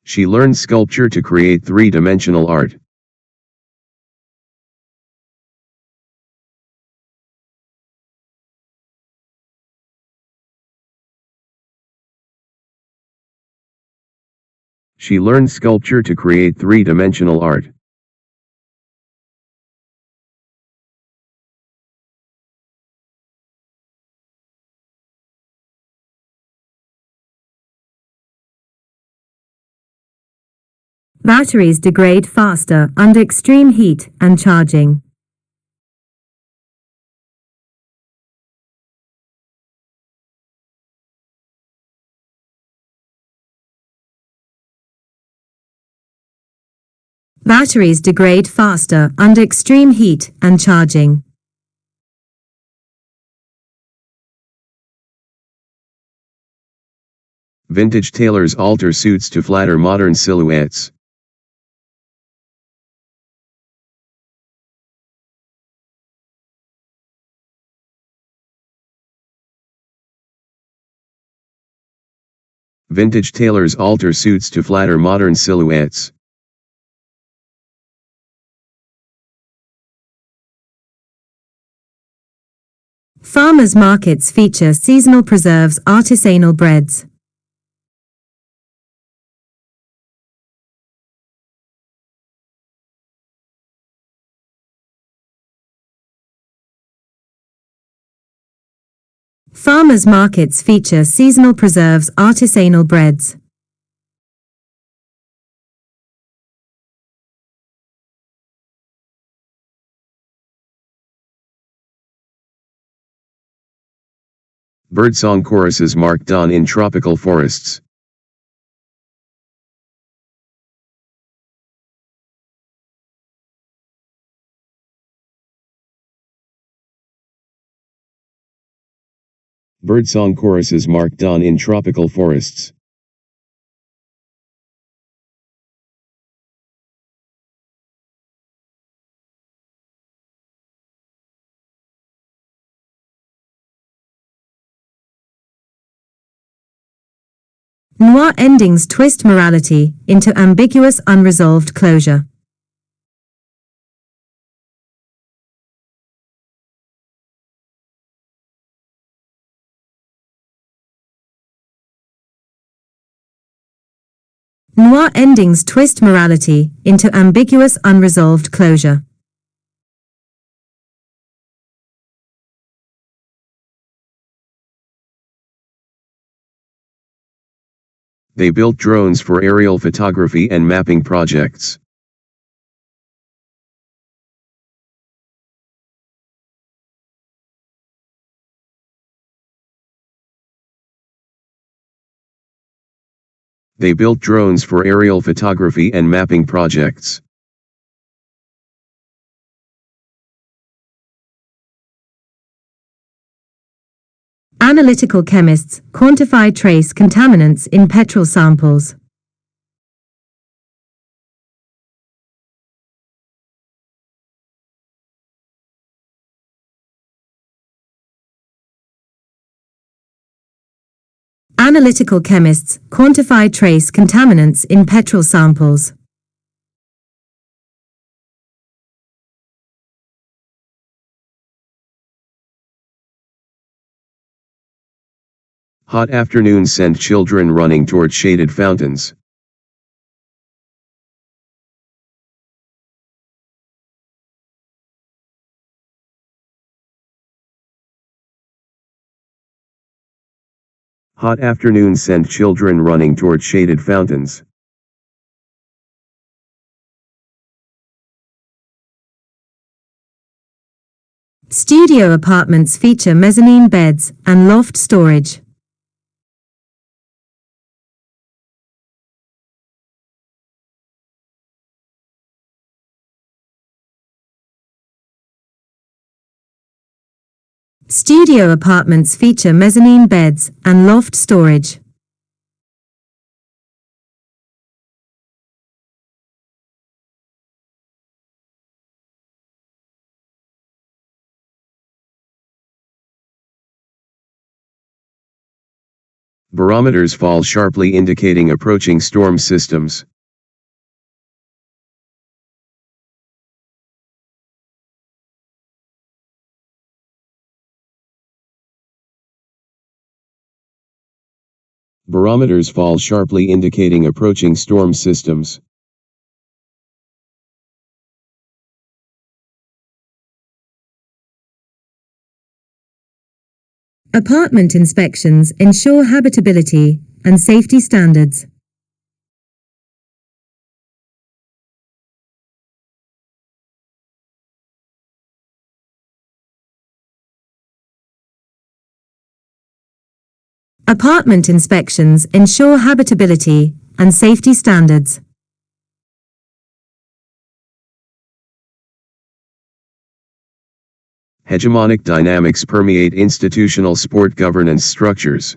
She learned sculpture to create three-dimensional art. She learned sculpture to create three-dimensional art. Batteries degrade faster under extreme heat and charging. Batteries degrade faster under extreme heat and charging. Vintage tailors alter suits to flatter modern silhouettes. Vintage tailors alter suits to flatter modern silhouettes. Farmers' markets feature seasonal preserves, artisanal breads. Farmers' markets feature seasonal preserves, artisanal breads. Birdsong choruses mark dawn in tropical forests. Birdsong choruses mark dawn in tropical forests. Noir endings twist morality into ambiguous unresolved closure. Noir endings twist morality into ambiguous unresolved closure. They built drones for aerial photography and mapping projects. They built drones for aerial photography and mapping projects. Analytical chemists quantify trace contaminants in petrol samples. Analytical chemists quantify trace contaminants in petrol samples. Hot afternoons send children running toward shaded fountains. Hot afternoons send children running toward shaded fountains. Studio apartments feature mezzanine beds and loft storage. Studio apartments feature mezzanine beds and loft storage. Barometers fall sharply indicating approaching storm systems. Barometers fall sharply indicating approaching storm systems. Apartment inspections ensure habitability and safety standards. Apartment inspections ensure habitability and safety standards. Hegemonic dynamics permeate institutional sport governance structures.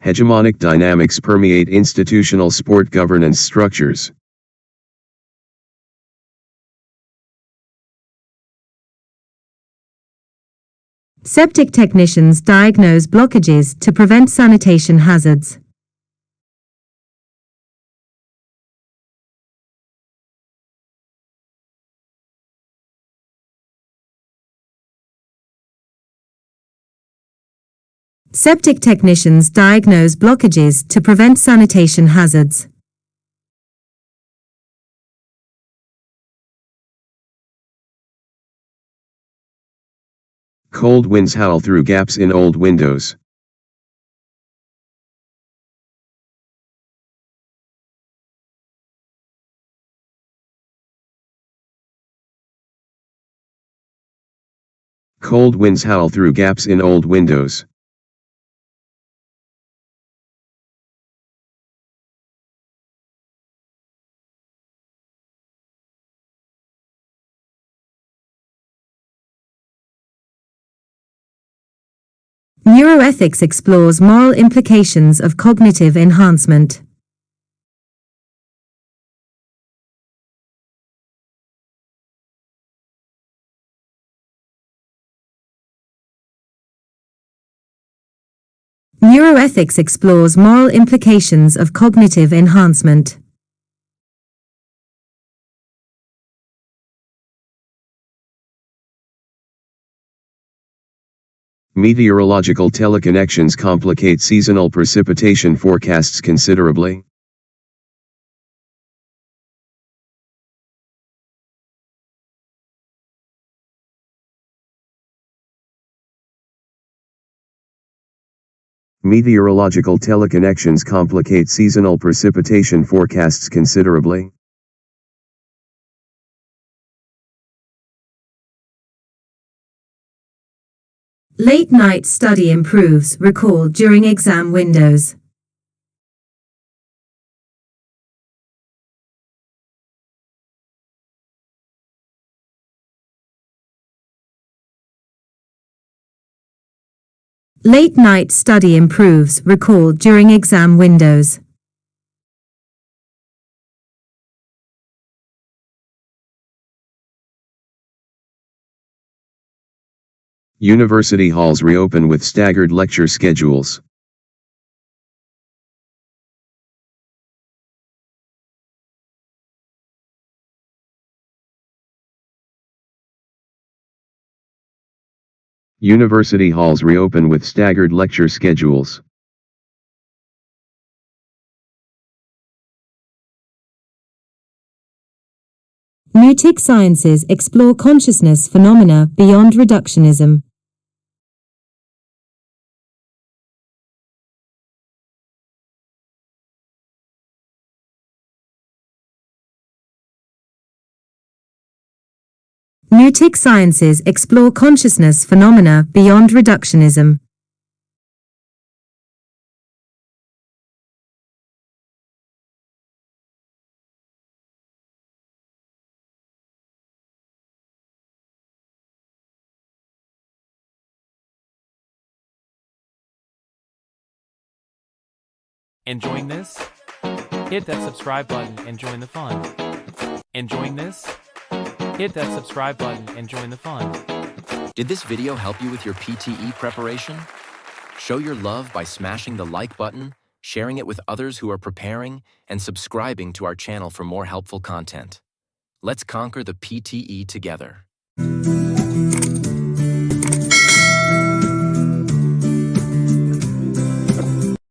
Hegemonic dynamics permeate institutional sport governance structures. Septic technicians diagnose blockages to prevent sanitation hazards. Septic technicians diagnose blockages to prevent sanitation hazards. Cold winds howl through gaps in old windows. Cold winds howl through gaps in old windows. Neuroethics explores moral implications of cognitive enhancement. Neuroethics explores moral implications of cognitive enhancement. Meteorological teleconnections complicate seasonal precipitation forecasts considerably. Meteorological teleconnections complicate seasonal precipitation forecasts considerably. Late night study improves recall during exam windows. Late night study improves recall during exam windows. University halls reopen with staggered lecture schedules. University halls reopen with staggered lecture schedules. Mutic sciences explore consciousness phenomena beyond reductionism. Mutic sciences explore consciousness phenomena beyond reductionism. Enjoying this? Hit that subscribe button and join the fun. Enjoying this? Hit that subscribe button and join the fun. Did this video help you with your PTE preparation? Show your love by smashing the like button, sharing it with others who are preparing, and subscribing to our channel for more helpful content. Let's conquer the PTE together.